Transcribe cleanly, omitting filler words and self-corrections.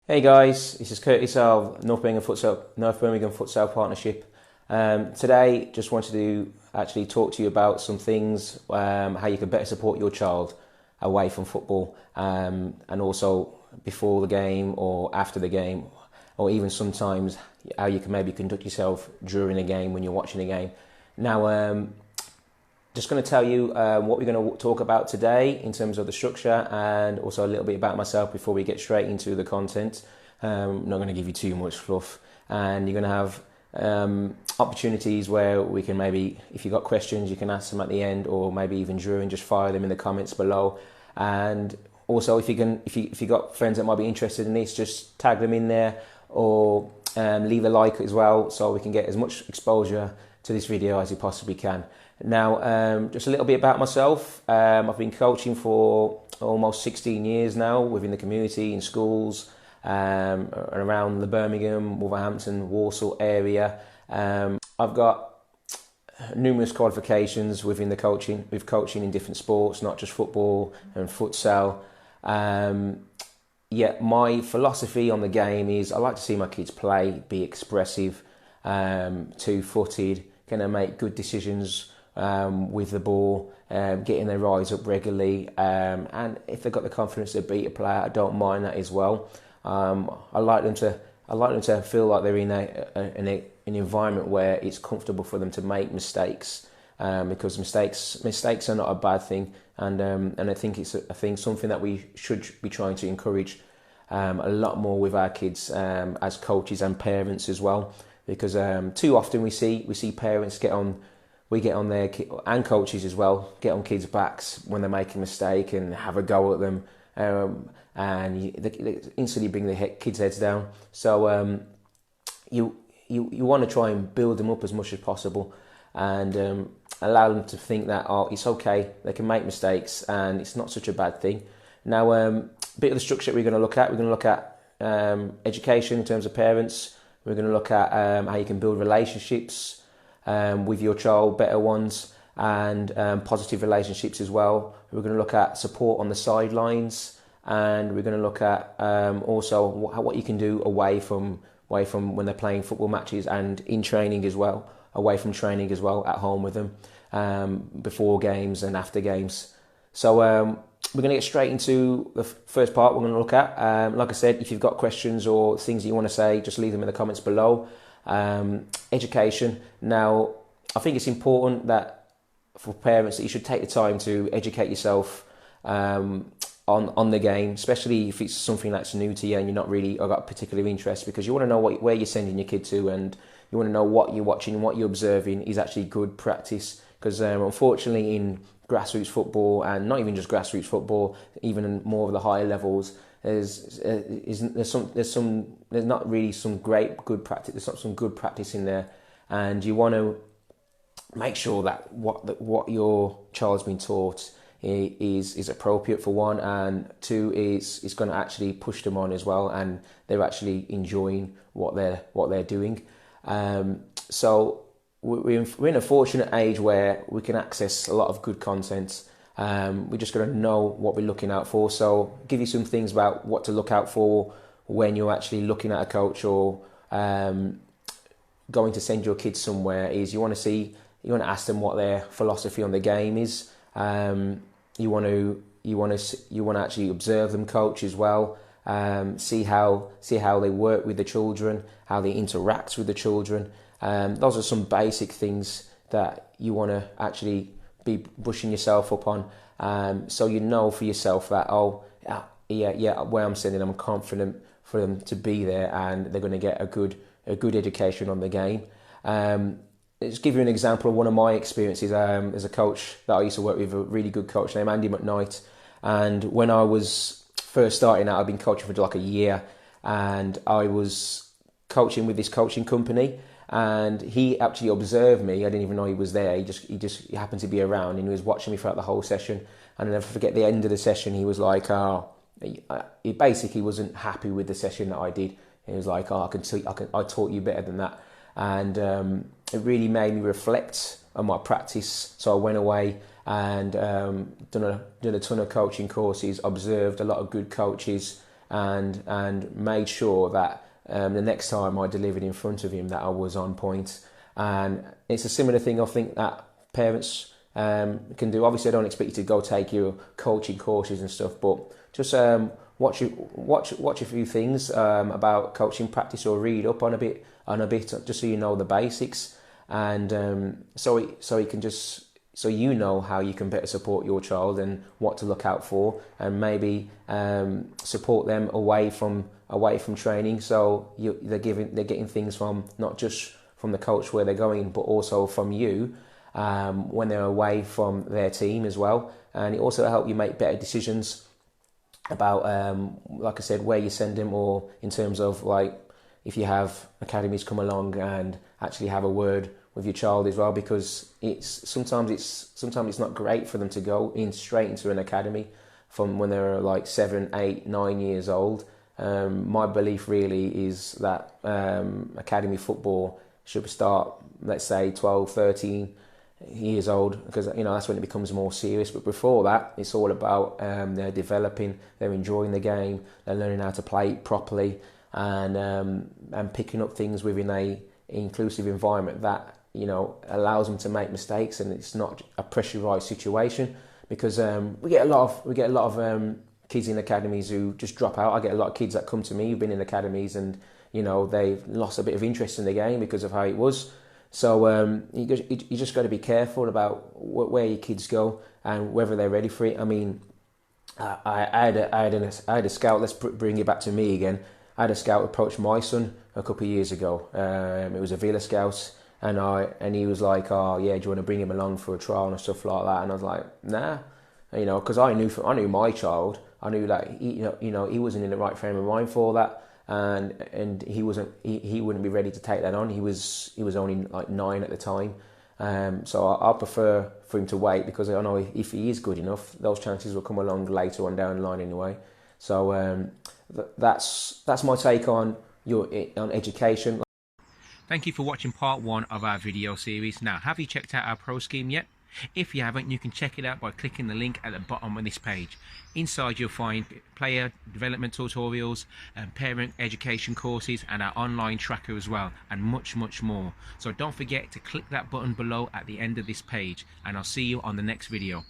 Hey guys, this is Curtis of North Birmingham Futsal Partnership. Today, just wanted to actually talk to you about some things, how you can better support your child away from football, and also before the game or after the game, or even sometimes how you can maybe conduct yourself during a game when you're watching a game. Now, just going to tell you what we're going to talk about today in terms of the structure, and also a little bit about myself before we get straight into the content. I'm not going to give you too much fluff, and you're going to have opportunities where we can maybe, if you've got questions, you can ask them at the end, or maybe even during, just fire them in the comments below. And also, if you got friends that might be interested in this, just tag them in there, or leave a like as well, so we can get as much exposure to this video as you possibly can. Now, just a little bit about myself. I've been coaching for almost 16 years now within the community, in schools, around the Birmingham, Wolverhampton, Walsall area. I've got numerous qualifications with coaching in different sports, not just football and futsal. My philosophy on the game is I like to see my kids play, be expressive, two-footed, kind of make good decisions with the ball, getting their eyes up regularly, and if they've got the confidence to beat a player, I don't mind that as well. I like them to feel like they're in an environment where it's comfortable for them to make mistakes, because mistakes are not a bad thing, and I think it's something that we should be trying to encourage a lot more with our kids, as coaches and parents as well, because too often we see parents get on their and coaches as well get on kids' backs when they're making a mistake and have a go at them, and they instantly bring the kids' heads down. So you want to try and build them up as much as possible, and allow them to think that it's okay, they can make mistakes and it's not such a bad thing. Now, a bit of the structure we're going to look at education in terms of parents. We're going to look at how you can build relationships with your child, better ones, and positive relationships as well. We're going to look at support on the sidelines, and we're going to look at also what you can do away from when they're playing football matches, and in training as well, away from training as well, at home with them, before games and after games. So we're going to get straight into the first part we're going to look at. Like I said, if you've got questions or things that you want to say, just leave them in the comments below. Education. Now, I think it's important that for parents that you should take the time to educate yourself on the game, especially if it's something that's new to you and you're not really got particular interest, because you want to know where you're sending your kid to, and you want to know what you're watching, what you're observing is actually good practice. Because unfortunately, in grassroots football, and not even just grassroots football, even in more of the higher levels, there's not really some good practice. There's not some good practice in there, and you want to make sure that what your child's been taught is appropriate, for one, and two, is going to actually push them on as well, and they're actually enjoying what they're doing. So we're in a fortunate age where we can access a lot of good content. We're just going to know what we're looking out for. So give you some things about what to look out for when you're actually looking at a coach, or going to send your kids somewhere. Is you want to ask them what their philosophy on the game is. You want to actually observe them coach as well. See how they work with the children, how they interact with the children. Those are some basic things that you want to actually be brushing yourself up on, so you know for yourself that where I'm sending them, I'm confident for them to be there, and they're going to get a good education on the game. Just give you an example of one of my experiences. There's a coach that I used to work with, a really good coach named Andy McKnight, and when I was first starting out, I'd been coaching for like a year, and I was coaching with this coaching company. And he actually observed me. I didn't even know he was there. He happened to be around, and he was watching me throughout the whole session. And I'll never forget the end of the session. He was like, he basically wasn't happy with the session that I did. He was like, I taught you better than that. And it really made me reflect on my practice. So I went away and done a ton of coaching courses, observed a lot of good coaches, and made sure that the next time I delivered in front of him that I was on point. And it's a similar thing I think that parents can do. Obviously, I don't expect you to go take your coaching courses and stuff, but just watch a few things about coaching practice, or read up on a bit, just so you know the basics, and so you know how you can better support your child and what to look out for, and maybe support them away from training. So they're getting things from, not just from the coach where they're going, but also from you when they're away from their team as well. And it also helps you make better decisions about, like I said, where you send them, or in terms of like if you have academies come along and actually have a word with your child as well, because sometimes it's not great for them to go in straight into an academy from when they're like 7, 8, 9 years old. My belief really is that academy football should start, let's say, 12, 13 years old, because that's when it becomes more serious. But before that, it's all about they're developing, they're enjoying the game, they're learning how to play it properly, and picking up things within a inclusive environment that allows them to make mistakes, and it's not a pressurized situation. Because we get a lot of kids in academies who just drop out. I get a lot of kids that come to me who've been in academies, and they've lost a bit of interest in the game because of how it was. So you just got to be careful about where your kids go and whether they're ready for it. I mean, I had a scout. Let's bring it back to me again. I had a scout approach my son a couple of years ago. It was a Villa scout, and he was like, "Oh yeah, do you want to bring him along for a trial and stuff like that?" And I was like, "Nah," because I knew my child. I knew that he wasn't in the right frame of mind for that. And he wouldn't be ready to take that on. He was only like 9 at the time, so I prefer for him to wait, because I know if he is good enough, those chances will come along later on down the line anyway. So that's my take on education. Thank you for watching part 1 of our video series. Now, have you checked out our pro scheme yet? If you haven't, you can check it out by clicking the link at the bottom of this page. Inside you'll find player development tutorials and parent education courses, and our online tracker as well, and much more. So don't forget to click that button below at the end of this page, and I'll see you on the next video.